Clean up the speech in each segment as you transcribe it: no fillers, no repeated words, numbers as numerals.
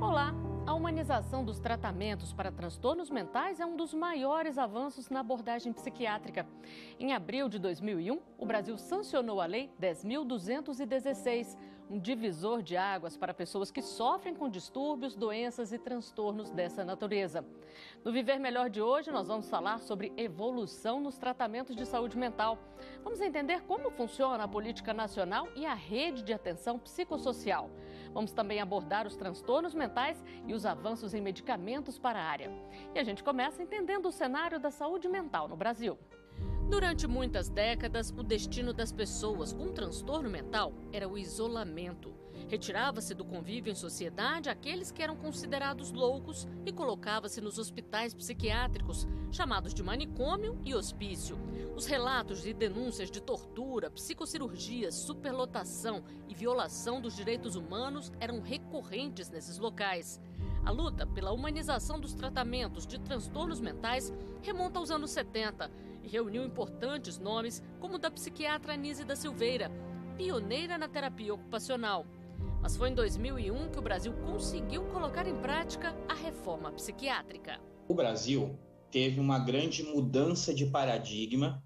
Olá! A humanização dos tratamentos para transtornos mentais é um dos maiores avanços na abordagem psiquiátrica. Em abril de 2001, o Brasil sancionou a Lei 10.216, um divisor de águas para pessoas que sofrem com distúrbios, doenças e transtornos dessa natureza. No Viver Melhor de hoje, nós vamos falar sobre evolução nos tratamentos de saúde mental. Vamos entender como funciona a política nacional e a rede de atenção psicossocial. Vamos também abordar os transtornos mentais e os avanços em medicamentos para a área. E a gente começa entendendo o cenário da saúde mental no Brasil. Durante muitas décadas, o destino das pessoas com transtorno mental era o isolamento. Retirava-se do convívio em sociedade aqueles que eram considerados loucos e colocava-se nos hospitais psiquiátricos, chamados de manicômio e hospício. Os relatos de denúncias de tortura, psicocirurgias, superlotação e violação dos direitos humanos eram recorrentes nesses locais. A luta pela humanização dos tratamentos de transtornos mentais remonta aos anos 70 e reuniu importantes nomes como o da psiquiatra Anísia da Silveira, pioneira na terapia ocupacional. Mas foi em 2001 que o Brasil conseguiu colocar em prática a reforma psiquiátrica. O Brasil teve uma grande mudança de paradigma,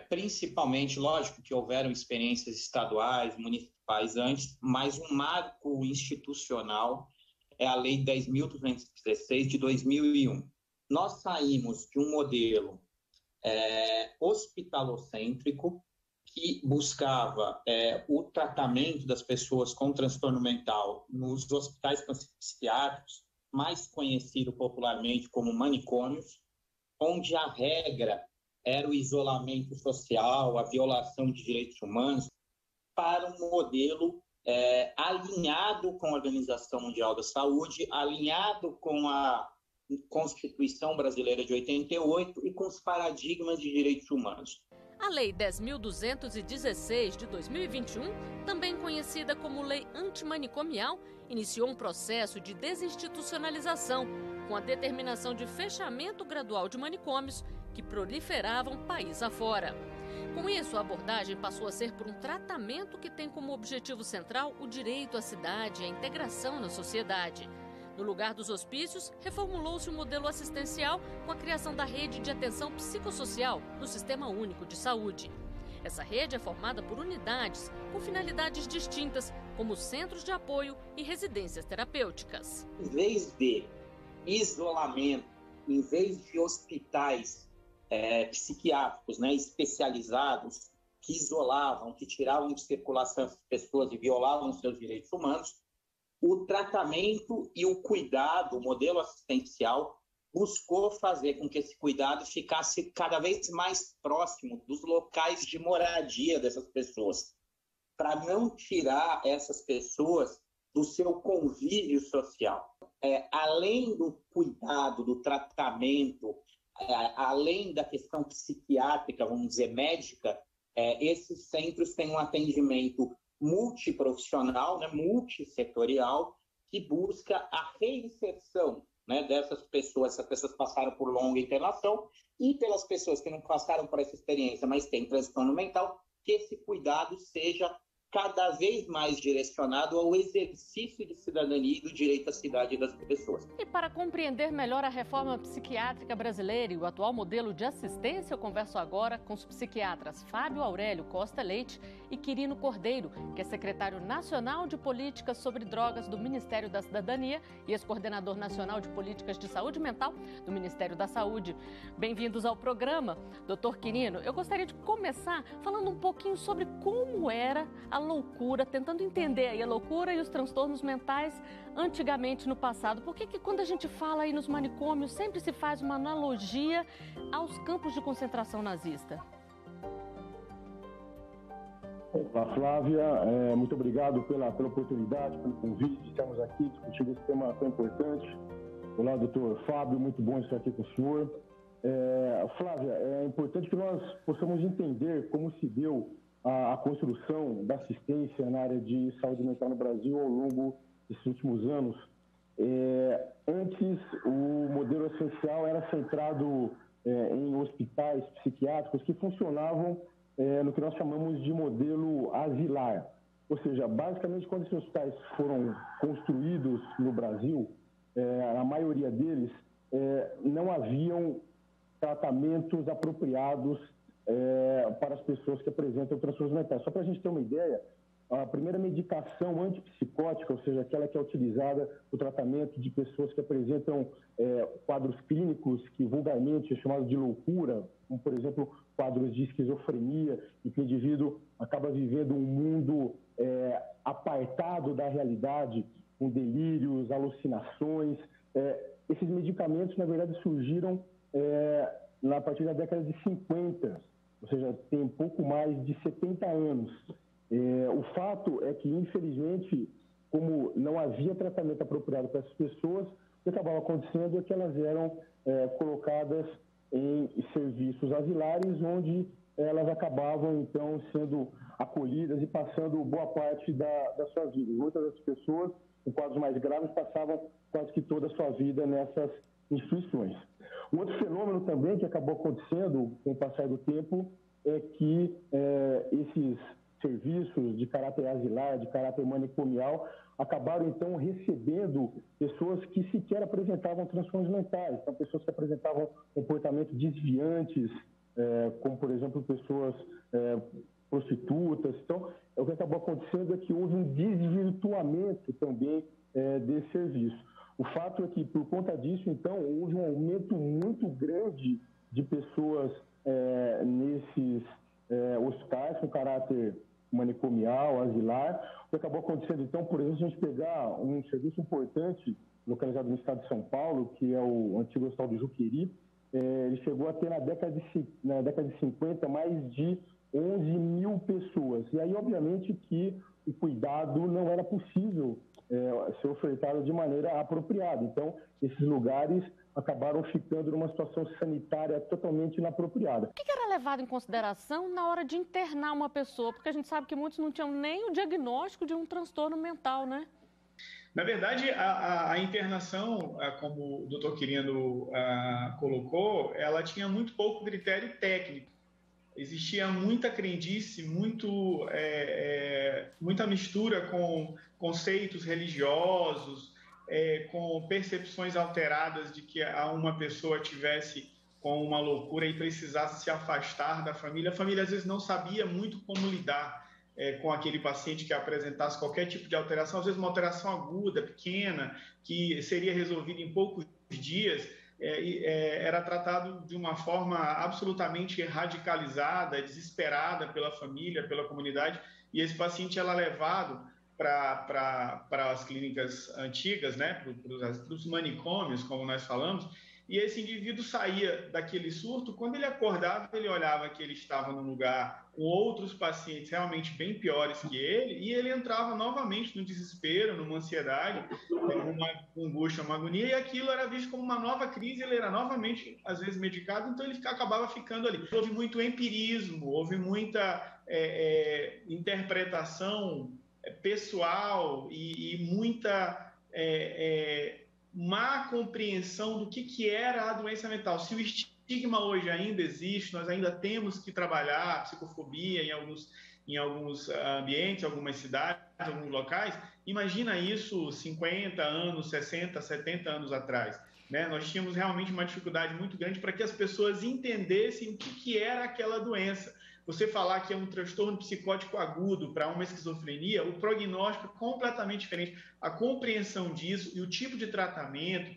principalmente, lógico que houveram experiências estaduais, municipais antes, mas um marco institucional é a Lei 10.216 de 2001. Nós saímos de um modelo hospitalocêntrico, que buscava o tratamento das pessoas com transtorno mental nos hospitais psiquiátricos, mais conhecido popularmente como manicômios, onde a regra era o isolamento social, a violação de direitos humanos, para um modelo alinhado com a Organização Mundial da Saúde, alinhado com a Constituição Brasileira de 88 e com os paradigmas de direitos humanos. A Lei 10.216 de 2021, também conhecida como Lei Antimanicomial, iniciou um processo de desinstitucionalização, com a determinação de fechamento gradual de manicômios que proliferavam país afora. Com isso, a abordagem passou a ser por um tratamento que tem como objetivo central o direito à cidade e à integração na sociedade. No lugar dos hospícios, reformulou-se o modelo assistencial com a criação da rede de atenção psicossocial no Sistema Único de Saúde. Essa rede é formada por unidades com finalidades distintas, como centros de apoio e residências terapêuticas. Em vez de isolamento, em vez de hospitais psiquiátricos especializados que isolavam, que tiravam de circulação as pessoas e violavam seus direitos humanos, o tratamento e o cuidado, o modelo assistencial, buscou fazer com que esse cuidado ficasse cada vez mais próximo dos locais de moradia dessas pessoas, para não tirar essas pessoas do seu convívio social. Além do cuidado, do tratamento, além da questão psiquiátrica, vamos dizer, médica, esses centros têm um atendimento multiprofissional, multissetorial, que busca a reinserção dessas pessoas. Essas pessoas passaram por longa internação, e pelas pessoas que não passaram por essa experiência, mas têm transtorno mental, que esse cuidado seja cada vez mais direcionado ao exercício de cidadania e do direito à cidade das pessoas. E para compreender melhor a reforma psiquiátrica brasileira e o atual modelo de assistência, eu converso agora com os psiquiatras Fábio Aurélio Costa Leite e Quirino Cordeiro, que é secretário nacional de Políticas sobre Drogas do Ministério da Cidadania e ex-coordenador nacional de Políticas de Saúde Mental do Ministério da Saúde. Bem-vindos ao programa. Doutor Quirino, eu gostaria de começar falando um pouquinho sobre como era a loucura, tentando entender aí a loucura e os transtornos mentais antigamente no passado. Por que quando a gente fala aí nos manicômios sempre se faz uma analogia aos campos de concentração nazista? Olá, Flávia, muito obrigado pela oportunidade, pelo convite de estarmos aqui discutindo esse tema tão importante. Olá, doutor Fábio, muito bom estar aqui com o senhor. Flávia, é importante que nós possamos entender como se deu a construção da assistência na área de saúde mental no Brasil ao longo desses últimos anos. Antes, o modelo essencial era centrado em hospitais psiquiátricos que funcionavam no que nós chamamos de modelo asilar. Ou seja, basicamente, quando esses hospitais foram construídos no Brasil, a maioria deles não haviam tratamentos apropriados para as pessoas que apresentam transtornos mentais. Só para a gente ter uma ideia, a primeira medicação antipsicótica, ou seja, aquela que é utilizada no tratamento de pessoas que apresentam quadros clínicos que vulgarmente é chamado de loucura, como, por exemplo, quadros de esquizofrenia, em que o indivíduo acaba vivendo um mundo apartado da realidade, com delírios, alucinações. Esses medicamentos, na verdade, surgiram a partir da década de 50, ou seja, tem pouco mais de 70 anos. O fato é que, infelizmente, como não havia tratamento apropriado para essas pessoas, o que acabava acontecendo é que elas eram colocadas em serviços asilares, onde elas acabavam, então, sendo acolhidas e passando boa parte da sua vida. Muitas das pessoas, com quadros mais graves, passavam quase que toda a sua vida nessas instituições. Um outro fenômeno também que acabou acontecendo com o passar do tempo é que esses serviços de caráter asilar, de caráter manicomial, acabaram, então, recebendo pessoas que sequer apresentavam transtornos mentais. Então, pessoas que apresentavam comportamentos desviantes, como, por exemplo, pessoas prostitutas. Então, o que acabou acontecendo é que houve um desvirtuamento também desse serviço. O fato é que, por conta disso, então, houve um aumento muito grande de pessoas nesses hospitais com caráter manicomial, asilar. O que acabou acontecendo, então, por exemplo, se a gente pegar um serviço importante localizado no estado de São Paulo, que é o antigo Hospital do Juqueri, ele chegou a ter na década de 50 mais de 11 mil pessoas. E aí, obviamente, que o cuidado não era possível ser ofertado de maneira apropriada. Então, esses lugares acabaram ficando numa situação sanitária totalmente inapropriada. O que era levado em consideração na hora de internar uma pessoa? Porque a gente sabe que muitos não tinham nem o diagnóstico de um transtorno mental, né? Na verdade, a internação, como o doutor Quirino colocou, ela tinha muito pouco critério técnico. Existia muita crendice, muita mistura com conceitos religiosos, com percepções alteradas de que uma pessoa tivesse com uma loucura e precisasse se afastar da família. A família, às vezes, não sabia muito como lidar com aquele paciente que apresentasse qualquer tipo de alteração, às vezes uma alteração aguda, pequena, que seria resolvida em poucos dias, era tratado de uma forma absolutamente radicalizada, desesperada pela família, pela comunidade, e esse paciente era levado para as clínicas antigas, né, para os manicômios, como nós falamos, e esse indivíduo saía daquele surto, quando ele acordava, ele olhava que ele estava num lugar com outros pacientes realmente bem piores que ele, e ele entrava novamente no desespero, numa ansiedade, numa angústia, uma agonia, e aquilo era visto como uma nova crise, ele era novamente, às vezes, medicado, então ele acabava ficando ali. Houve muito empirismo, houve muita interpretação pessoal e muita má compreensão do que era a doença mental. Se o estigma hoje ainda existe, nós ainda temos que trabalhar a psicofobia em alguns ambientes, algumas cidades, alguns locais, imagina isso 50 anos, 60, 70 anos atrás. Né? Nós tínhamos realmente uma dificuldade muito grande para que as pessoas entendessem o que era aquela doença. Você falar que é um transtorno psicótico agudo para uma esquizofrenia, o prognóstico é completamente diferente. A compreensão disso e o tipo de tratamento,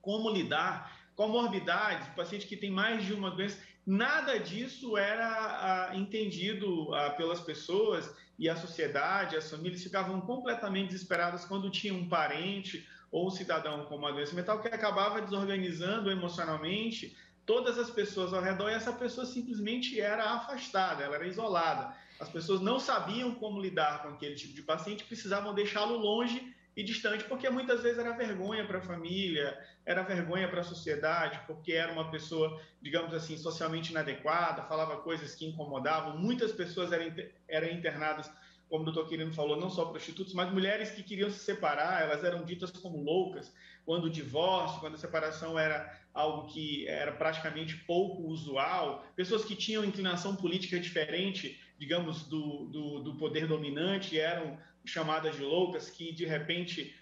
como lidar, comorbidades, paciente que tem mais de uma doença, nada disso era entendido pelas pessoas e a sociedade, as famílias ficavam completamente desesperadas quando tinha um parente ou um cidadão com uma doença mental que acabava desorganizando emocionalmente todas as pessoas ao redor, e essa pessoa simplesmente era afastada, ela era isolada. As pessoas não sabiam como lidar com aquele tipo de paciente, precisavam deixá-lo longe e distante, porque muitas vezes era vergonha para a família, era vergonha para a sociedade, porque era uma pessoa, digamos assim, socialmente inadequada, falava coisas que incomodavam. Muitas pessoas eram internadas como o doutor Quirino falou, não só prostitutas, mas mulheres que queriam se separar, elas eram ditas como loucas, quando o divórcio, quando a separação era algo que era praticamente pouco usual, pessoas que tinham inclinação política diferente, digamos, do poder dominante, eram chamadas de loucas, que de repente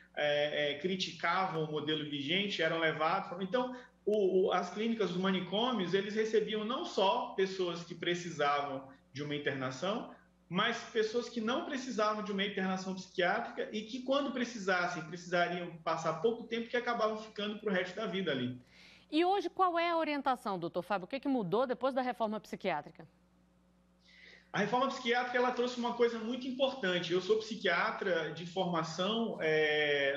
criticavam o modelo vigente, eram levados. Então, as clínicas, os manicômios, eles recebiam não só pessoas que precisavam de uma internação, mas pessoas que não precisavam de uma internação psiquiátrica e que, quando precisariam passar pouco tempo, que acabavam ficando para o resto da vida ali. E hoje, qual é a orientação, doutor Fábio? O que mudou depois da reforma psiquiátrica? A reforma psiquiátrica ela trouxe uma coisa muito importante. Eu sou psiquiatra de formação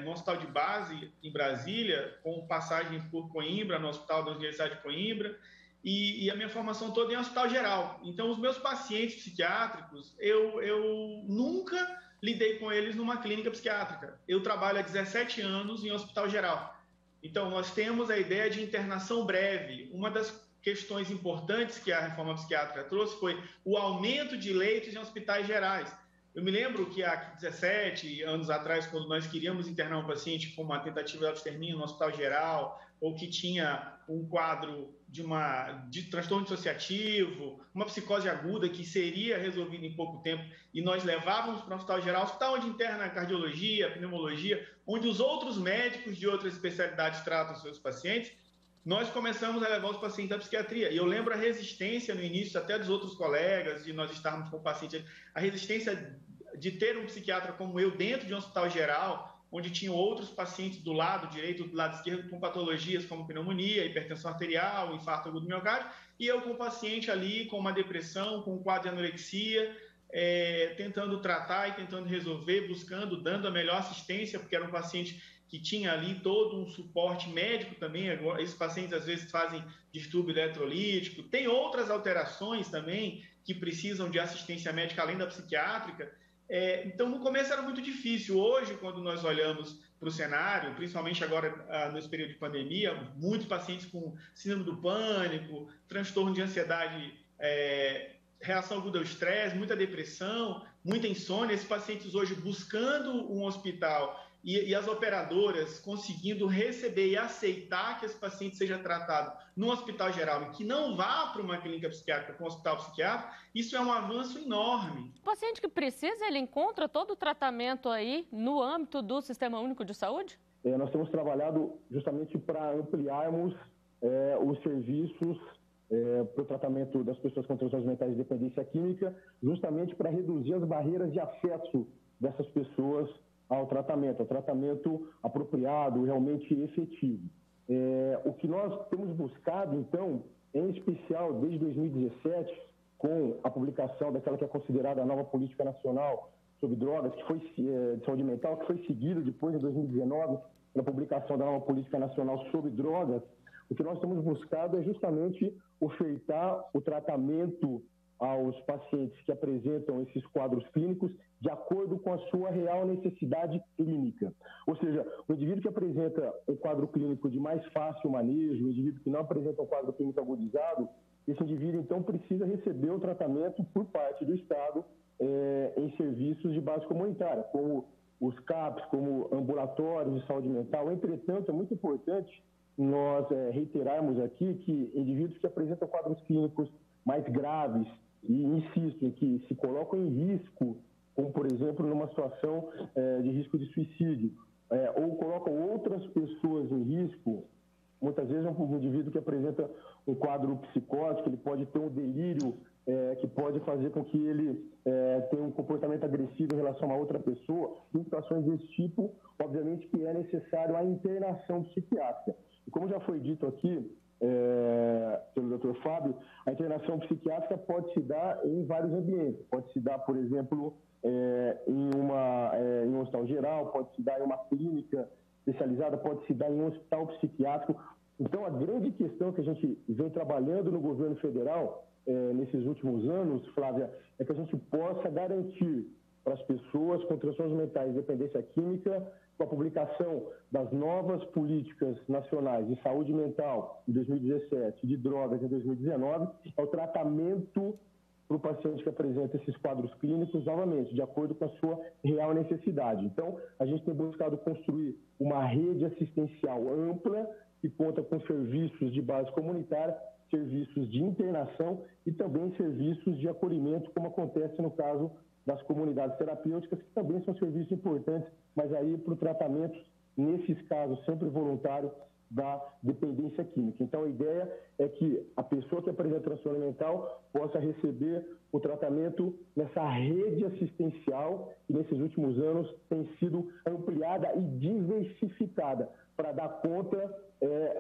no Hospital de Base, em Brasília, com passagem por Coimbra, no Hospital da Universidade de Coimbra, e a minha formação toda em hospital geral. Então, os meus pacientes psiquiátricos, eu nunca lidei com eles numa clínica psiquiátrica. Eu trabalho há 17 anos em hospital geral. Então, nós temos a ideia de internação breve. Uma das questões importantes que a reforma psiquiátrica trouxe foi o aumento de leitos em hospitais gerais. Eu me lembro que há 17 anos atrás, quando nós queríamos internar um paciente com uma tentativa de extermínio no hospital geral, ou que tinha um quadro de transtorno dissociativo, uma psicose aguda que seria resolvida em pouco tempo, e nós levávamos para o hospital geral, hospital onde interna a cardiologia, a pneumologia, onde os outros médicos de outras especialidades tratam seus pacientes, nós começamos a levar os pacientes à psiquiatria. E eu lembro a resistência no início, até dos outros colegas, de nós estarmos com o paciente, a resistência de ter um psiquiatra como eu dentro de um hospital geral, onde tinham outros pacientes do lado direito, do lado esquerdo, com patologias como pneumonia, hipertensão arterial, infarto agudo do miocárdio, e eu com o paciente ali com uma depressão, com um quadro de anorexia, tentando tratar e tentando resolver, buscando, dando a melhor assistência, porque era um paciente que tinha ali todo um suporte médico também. Esses pacientes às vezes fazem distúrbio eletrolítico, tem outras alterações também que precisam de assistência médica além da psiquiátrica. Então, no começo era muito difícil. Hoje, quando nós olhamos para o cenário, principalmente agora nesse período de pandemia, muitos pacientes com síndrome do pânico, transtorno de ansiedade, reação aguda ao estresse, muita depressão, muita insônia, esses pacientes hoje buscando um hospital e as operadoras conseguindo receber e aceitar que esse paciente seja tratado num hospital geral e que não vá para uma clínica psiquiátrica, para um hospital psiquiátrico, isso é um avanço enorme. O paciente que precisa, ele encontra todo o tratamento aí no âmbito do Sistema Único de Saúde? Nós temos trabalhado justamente para ampliarmos os serviços para o tratamento das pessoas com transtornos mentais de dependência química, justamente para reduzir as barreiras de acesso dessas pessoas ao tratamento apropriado, realmente efetivo. O que nós temos buscado, então, em especial desde 2017, com a publicação daquela que é considerada a nova política nacional sobre drogas, que foi de saúde mental, que foi seguida depois, em 2019, na publicação da nova política nacional sobre drogas, o que nós temos buscado é justamente ofertar o tratamento aos pacientes que apresentam esses quadros clínicos de acordo com a sua real necessidade clínica. Ou seja, o indivíduo que apresenta um quadro clínico de mais fácil manejo, o indivíduo que não apresenta um quadro clínico agudizado, esse indivíduo, então, precisa receber o tratamento por parte do Estado em serviços de base comunitária, como os CAPs, como ambulatórios de saúde mental. Entretanto, é muito importante nós reiterarmos aqui que indivíduos que apresentam quadros clínicos mais graves, e insisto, em que se colocam em risco, como, por exemplo, numa situação de risco de suicídio, ou colocam outras pessoas em risco, muitas vezes um indivíduo que apresenta um quadro psicótico, ele pode ter um delírio que pode fazer com que ele tenha um comportamento agressivo em relação a outra pessoa. Em situações desse tipo, obviamente que é necessário a internação psiquiátrica. E como já foi dito aqui, pelo Dr. Fábio, a internação psiquiátrica pode se dar em vários ambientes. Pode se dar, por exemplo, em um hospital geral, pode se dar em uma clínica especializada, pode se dar em um hospital psiquiátrico. Então, a grande questão que a gente vem trabalhando no governo federal nesses últimos anos, Flávia, é que a gente possa garantir para as pessoas com transtornos mentais e dependência química, com a publicação das novas políticas nacionais de saúde mental em 2017, de drogas em 2019, é o tratamento para o paciente que apresenta esses quadros clínicos, novamente, de acordo com a sua real necessidade. Então, a gente tem buscado construir uma rede assistencial ampla, que conta com serviços de base comunitária, serviços de internação e também serviços de acolhimento, como acontece no caso das comunidades terapêuticas, que também são serviços importantes, mas aí para o tratamento, nesses casos, sempre voluntário, da dependência química. Então, a ideia é que a pessoa que apresenta transtorno mental possa receber o tratamento nessa rede assistencial que, nesses últimos anos, tem sido ampliada e diversificada para dar conta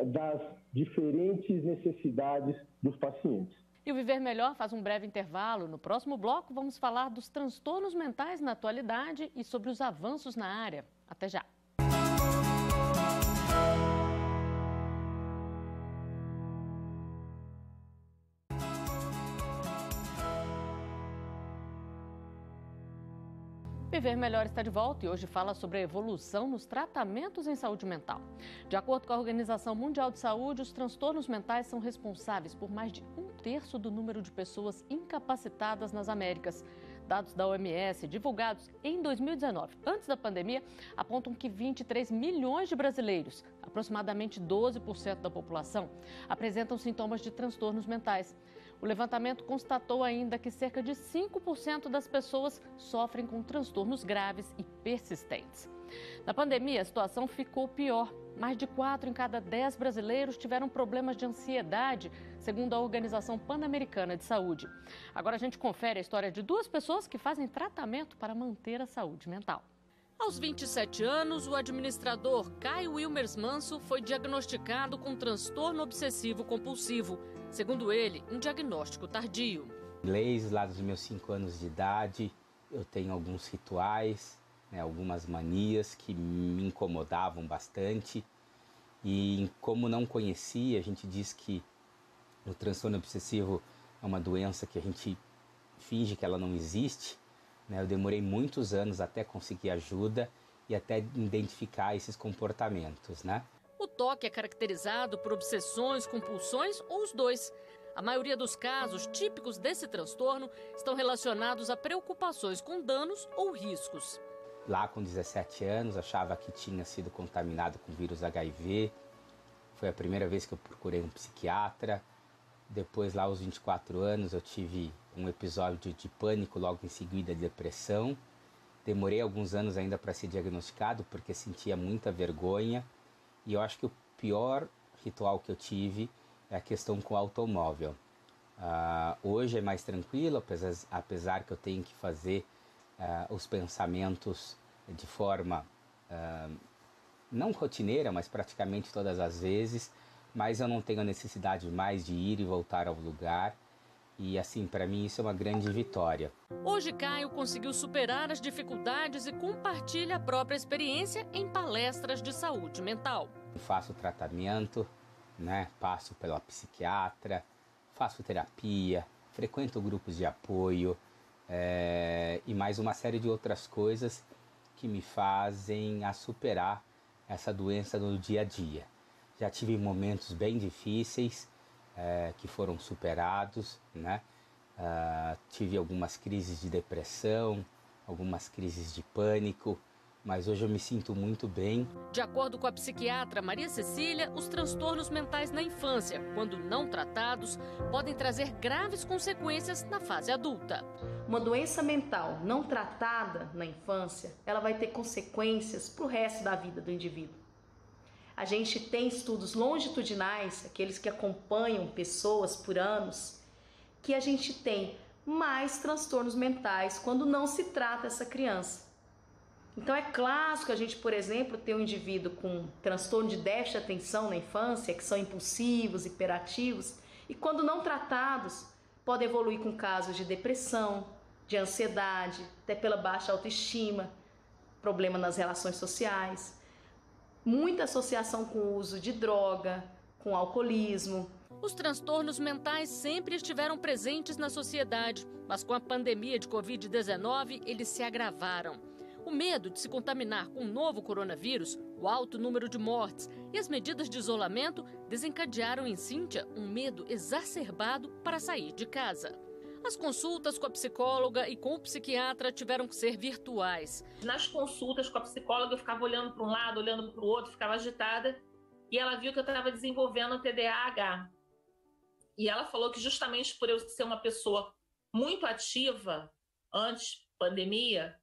das diferentes necessidades dos pacientes. E o Viver Melhor faz um breve intervalo. No próximo bloco, vamos falar dos transtornos mentais na atualidade e sobre os avanços na área. Até já! Viver Melhor está de volta e hoje fala sobre a evolução nos tratamentos em saúde mental. De acordo com a Organização Mundial de Saúde, os transtornos mentais são responsáveis por mais de 1/3 do número de pessoas incapacitadas nas Américas. Dados da OMS, divulgados em 2019, antes da pandemia, apontam que 23 milhões de brasileiros, aproximadamente 12% da população, apresentam sintomas de transtornos mentais. O levantamento constatou ainda que cerca de 5% das pessoas sofrem com transtornos graves e persistentes. Na pandemia, a situação ficou pior. Mais de 4 em cada 10 brasileiros tiveram problemas de ansiedade, segundo a Organização Pan-Americana de Saúde. Agora a gente confere a história de 2 pessoas que fazem tratamento para manter a saúde mental. Aos 27 anos, o administrador Caio Wilmers Manso foi diagnosticado com transtorno obsessivo compulsivo. Segundo ele, um diagnóstico tardio. Desde lá dos meus 5 anos de idade, eu tenho alguns rituais, algumas manias que me incomodavam bastante. E como não conhecia, a gente diz que o transtorno obsessivo é uma doença que a gente finge que ela não existe. Eu demorei muitos anos até conseguir ajuda e até identificar esses comportamentos, O TOC é caracterizado por obsessões, compulsões ou os dois. A maioria dos casos típicos desse transtorno estão relacionados a preocupações com danos ou riscos. Lá com 17 anos, achava que tinha sido contaminado com vírus HIV. Foi a primeira vez que eu procurei um psiquiatra. Depois, lá aos 24 anos, eu tive um episódio de pânico, logo em seguida de depressão. Demorei alguns anos ainda para ser diagnosticado, porque sentia muita vergonha. E eu acho que o pior ritual que eu tive é a questão com o automóvel. Hoje é mais tranquilo, apesar que eu tenho que fazer os pensamentos de forma não rotineira, mas praticamente todas as vezes. Mas eu não tenho a necessidade mais de ir e voltar ao lugar. E assim, para mim isso é uma grande vitória. Hoje Caio conseguiu superar as dificuldades e compartilha a própria experiência em palestras de saúde mental. Faço tratamento, passo pela psiquiatra, faço terapia, frequento grupos de apoio e mais uma série de outras coisas que me fazem a superar essa doença no dia a dia. Já tive momentos bem difíceis que foram superados, tive algumas crises de depressão, algumas crises de pânico, mas hoje eu me sinto muito bem. De acordo com a psiquiatra Maria Cecília, os transtornos mentais na infância, quando não tratados, podem trazer graves consequências na fase adulta. Uma doença mental não tratada na infância, ela vai ter consequências para o resto da vida do indivíduo. A gente tem estudos longitudinais, aqueles que acompanham pessoas por anos, que a gente tem mais transtornos mentais quando não se trata essa criança. Então é clássico a gente, por exemplo, ter um indivíduo com transtorno de déficit de atenção na infância, que são impulsivos, hiperativos, e quando não tratados, podem evoluir com casos de depressão, de ansiedade, até pela baixa autoestima, problema nas relações sociais. Muita associação com o uso de droga, com alcoolismo. Os transtornos mentais sempre estiveram presentes na sociedade, mas com a pandemia de Covid-19 eles se agravaram. O medo de se contaminar com o novo coronavírus, o alto número de mortes e as medidas de isolamento desencadearam em Cíntia um medo exacerbado para sair de casa. As consultas com a psicóloga e com o psiquiatra tiveram que ser virtuais. Nas consultas com a psicóloga, eu ficava olhando para um lado, olhando para o outro, ficava agitada. E ela viu que eu estava desenvolvendo TDAH. E ela falou que justamente por eu ser uma pessoa muito ativa antes da pandemia,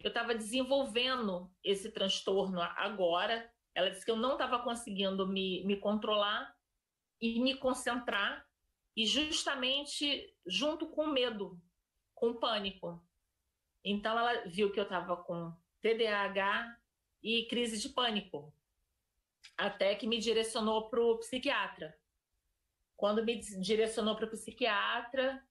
eu estava desenvolvendo esse transtorno agora. Ela disse que eu não estava conseguindo me controlar e me concentrar. E justamente junto com o medo, com o pânico. Então, ela viu que eu estava com TDAH e crise de pânico, até que me direcionou para o psiquiatra. Quando me direcionou para o psiquiatra,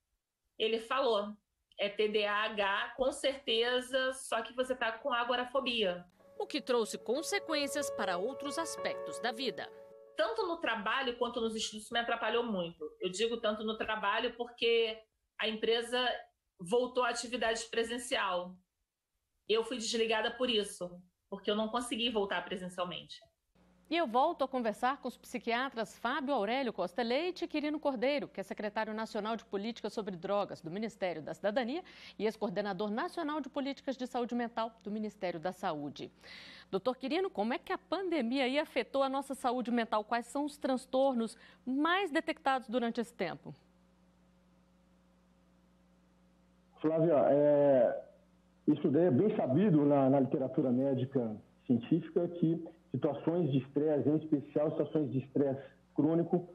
ele falou, é TDAH, com certeza, só que você está com agorafobia. O que trouxe consequências para outros aspectos da vida. Tanto no trabalho quanto nos estudos me atrapalhou muito. Eu digo tanto no trabalho porque a empresa voltou à atividade presencial. Eu fui desligada por isso, porque eu não consegui voltar presencialmente. E eu volto a conversar com os psiquiatras Fábio Aurélio Costa Leite e Quirino Cordeiro, que é secretário nacional de Políticas sobre Drogas do Ministério da Cidadania e ex-coordenador nacional de Políticas de Saúde Mental do Ministério da Saúde. Doutor Quirino, como é que a pandemia aí afetou a nossa saúde mental? Quais são os transtornos mais detectados durante esse tempo? Flávia, isso daí é bem sabido na literatura médica científica que situações de estresse, em especial situações de estresse crônico,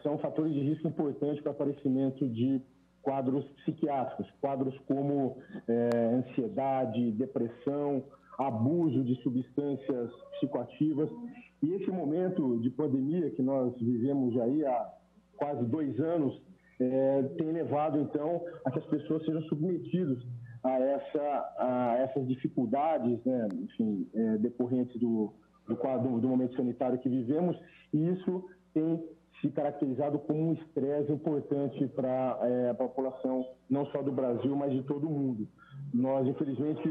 são fatores de risco importantes para o aparecimento de quadros psiquiátricos, quadros como ansiedade, depressão, abuso de substâncias psicoativas. E esse momento de pandemia que nós vivemos aí há quase 2 anos tem levado, então, a que as pessoas sejam submetidas a essas dificuldades, né, enfim, decorrentes do quadro do momento sanitário que vivemos, e isso tem se caracterizado como um estresse importante para a população, não só do Brasil, mas de todo o mundo. Nós, infelizmente,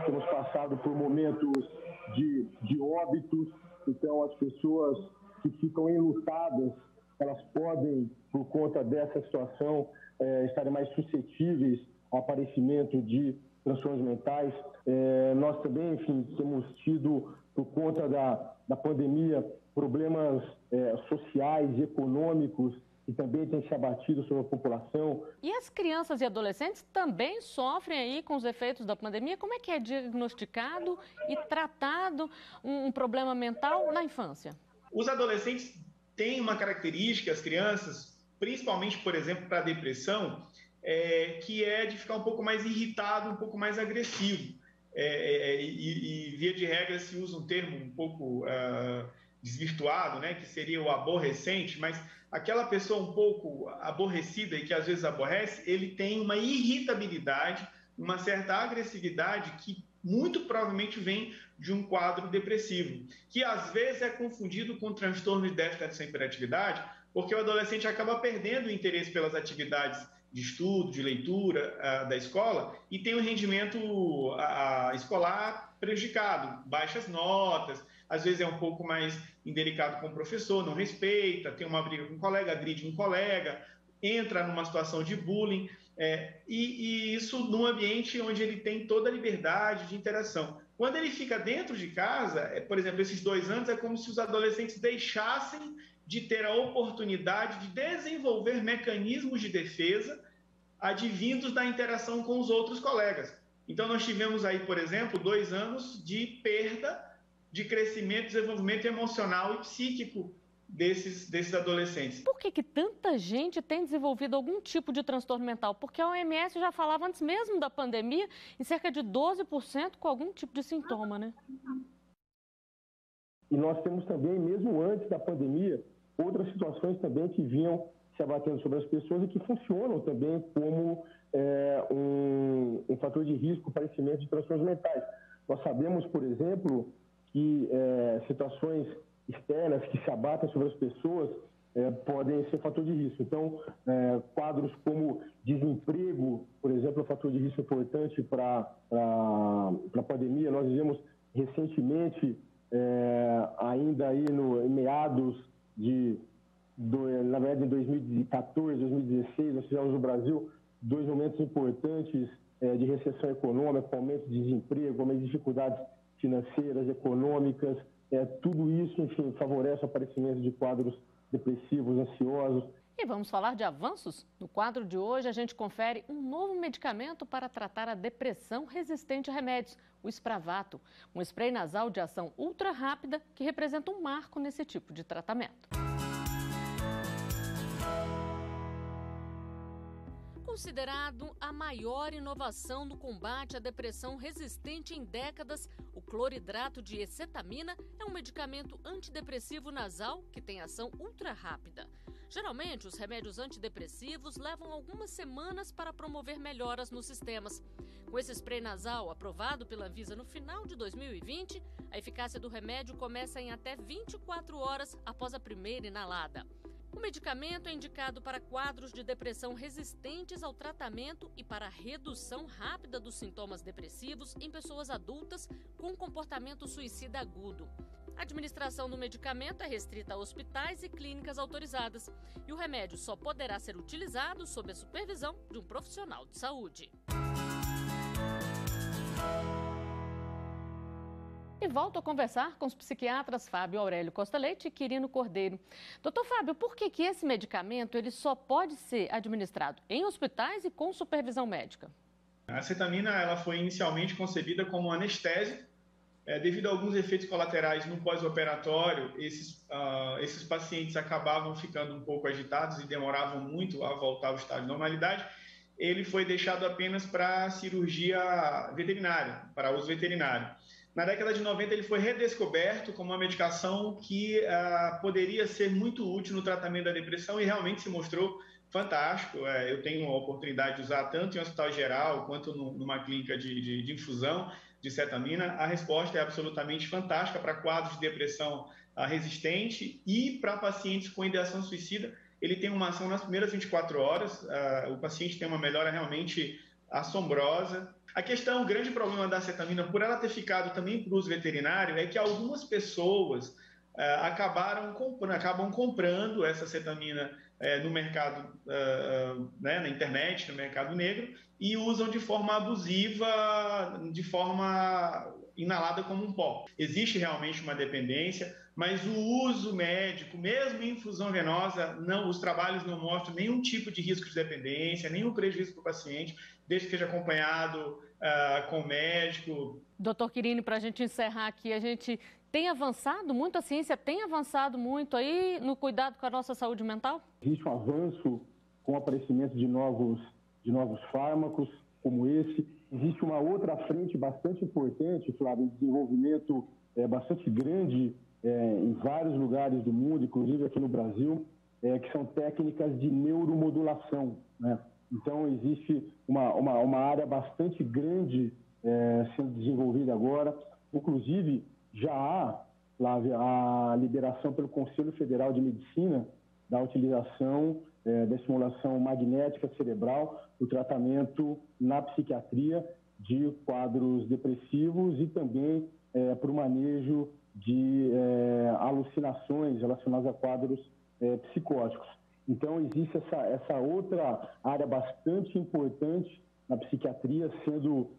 temos passado por momentos de óbitos, então as pessoas que ficam enlutadas, elas podem, por conta dessa situação, estarem mais suscetíveis ao aparecimento de transtornos mentais. Nós também, enfim, temos tido, por conta da pandemia, problemas sociais e econômicos que também têm se abatido sobre a população. E as crianças e adolescentes também sofrem aí com os efeitos da pandemia? Como é que é diagnosticado e tratado um problema mental na infância? Os adolescentes têm uma característica, as crianças, principalmente, por exemplo, para a depressão, que é de ficar um pouco mais irritado, um pouco mais agressivo. E via de regra, se usa um termo um pouco desvirtuado, né, que seria o aborrecente, mas aquela pessoa um pouco aborrecida e que às vezes aborrece, ele tem uma irritabilidade, uma certa agressividade que muito provavelmente vem de um quadro depressivo, que às vezes é confundido com transtorno de déficit de atenção e hiperatividade, porque o adolescente acaba perdendo o interesse pelas atividades de estudo, de leitura da escola e tem um rendimento escolar prejudicado, baixas notas, às vezes é um pouco mais indelicado com o professor, não respeita, tem uma briga com um colega, agride um colega, entra numa situação de bullying, e isso num ambiente onde ele tem toda a liberdade de interação. Quando ele fica dentro de casa, por exemplo, esses 2 anos, é como se os adolescentes deixassem de ter a oportunidade de desenvolver mecanismos de defesa advindos da interação com os outros colegas. Então, nós tivemos aí, por exemplo, 2 anos de perda de crescimento, desenvolvimento emocional e psíquico desses adolescentes. Por que tanta gente tem desenvolvido algum tipo de transtorno mental? Porque a OMS já falava antes mesmo da pandemia em cerca de 12% com algum tipo de sintoma, né? E nós temos também, mesmo antes da pandemia, outras situações também que vinham se abatendo sobre as pessoas e que funcionam também como um fator de risco para o aparecimento de transtornos mentais. Nós sabemos, por exemplo, que situações externas que se abatem sobre as pessoas podem ser fator de risco. Então, quadros como desemprego, por exemplo, é um fator de risco importante para a pandemia. Nós vivemos recentemente, ainda aí em meados de na verdade, em 2014, 2016, nós tivemos no Brasil 2 momentos importantes de recessão econômica, aumento de desemprego, aumento de dificuldades financeiras, econômicas. Tudo isso, enfim, favorece o aparecimento de quadros depressivos, ansiosos. E vamos falar de avanços? No quadro de hoje, a gente confere um novo medicamento para tratar a depressão resistente a remédios, o Spravato, um spray nasal de ação ultra rápida que representa um marco nesse tipo de tratamento. Considerado a maior inovação no combate à depressão resistente em décadas, o cloridrato de acetamina é um medicamento antidepressivo nasal que tem ação ultra rápida. Geralmente, os remédios antidepressivos levam algumas semanas para promover melhoras nos sistemas. Com esse spray nasal aprovado pela Anvisa no final de 2020, a eficácia do remédio começa em até 24 horas após a primeira inalada. O medicamento é indicado para quadros de depressão resistentes ao tratamento e para a redução rápida dos sintomas depressivos em pessoas adultas com comportamento suicida agudo. A administração do medicamento é restrita a hospitais e clínicas autorizadas. E o remédio só poderá ser utilizado sob a supervisão de um profissional de saúde. E volto a conversar com os psiquiatras Fábio Aurélio Costa Leite e Quirino Cordeiro. Doutor Fábio, por que esse medicamento ele só pode ser administrado em hospitais e com supervisão médica? A acetamina ela foi inicialmente concebida como anestésico. Devido a alguns efeitos colaterais no pós-operatório, esses pacientes acabavam ficando um pouco agitados e demoravam muito a voltar ao estado de normalidade. Ele foi deixado apenas para cirurgia veterinária, para uso veterinário. Na década de 90, ele foi redescoberto como uma medicação que poderia ser muito útil no tratamento da depressão e realmente se mostrou fantástico. Eu tenho a oportunidade de usar tanto em hospital geral quanto numa clínica de infusão de acetamina. A resposta é absolutamente fantástica para quadros de depressão resistente e para pacientes com ideação suicida. Ele tem uma ação nas primeiras 24 horas, o paciente tem uma melhora realmente assombrosa. A questão, o grande problema da acetamina, por ela ter ficado também para o uso veterinário, é que algumas pessoas acabam comprando essa acetamina no mercado, na internet, no mercado negro, e usam de forma abusiva, de forma inalada como um pó. Existe realmente uma dependência, mas o uso médico, mesmo em infusão venosa, os trabalhos não mostram nenhum tipo de risco de dependência, nenhum prejuízo para o paciente, desde que seja acompanhado com o médico. Doutor Quirino, para a gente encerrar aqui, a gente tem avançado muito, a ciência tem avançado muito aí no cuidado com a nossa saúde mental? Existe um avanço com o aparecimento de novos fármacos como esse. Existe uma outra frente bastante importante, Flávio, de desenvolvimento bastante grande em vários lugares do mundo, inclusive aqui no Brasil, que são técnicas de neuromodulação, né? Então, existe uma área bastante grande sendo desenvolvida agora. Inclusive, já há, Flávia, a liberação pelo Conselho Federal de Medicina da utilização da estimulação magnética cerebral, o tratamento na psiquiatria de quadros depressivos e também para o manejo de alucinações relacionadas a quadros psicóticos. Então, existe essa outra área bastante importante na psiquiatria sendo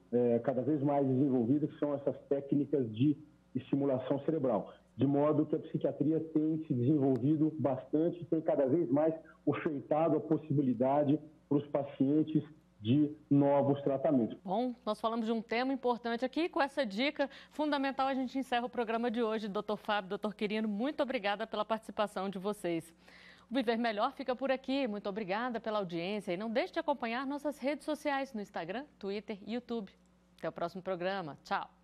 cada vez mais desenvolvida, que são essas técnicas de estimulação cerebral. De modo que a psiquiatria tem se desenvolvido bastante, tem cada vez mais ofertado a possibilidade para os pacientes de novos tratamentos. Bom, nós falamos de um tema importante aqui. Com essa dica fundamental, a gente encerra o programa de hoje. Doutor Fábio, doutor Quirino, muito obrigada pela participação de vocês. O Viver Melhor fica por aqui. Muito obrigada pela audiência e não deixe de acompanhar nossas redes sociais no Instagram, Twitter e YouTube. Até o próximo programa. Tchau.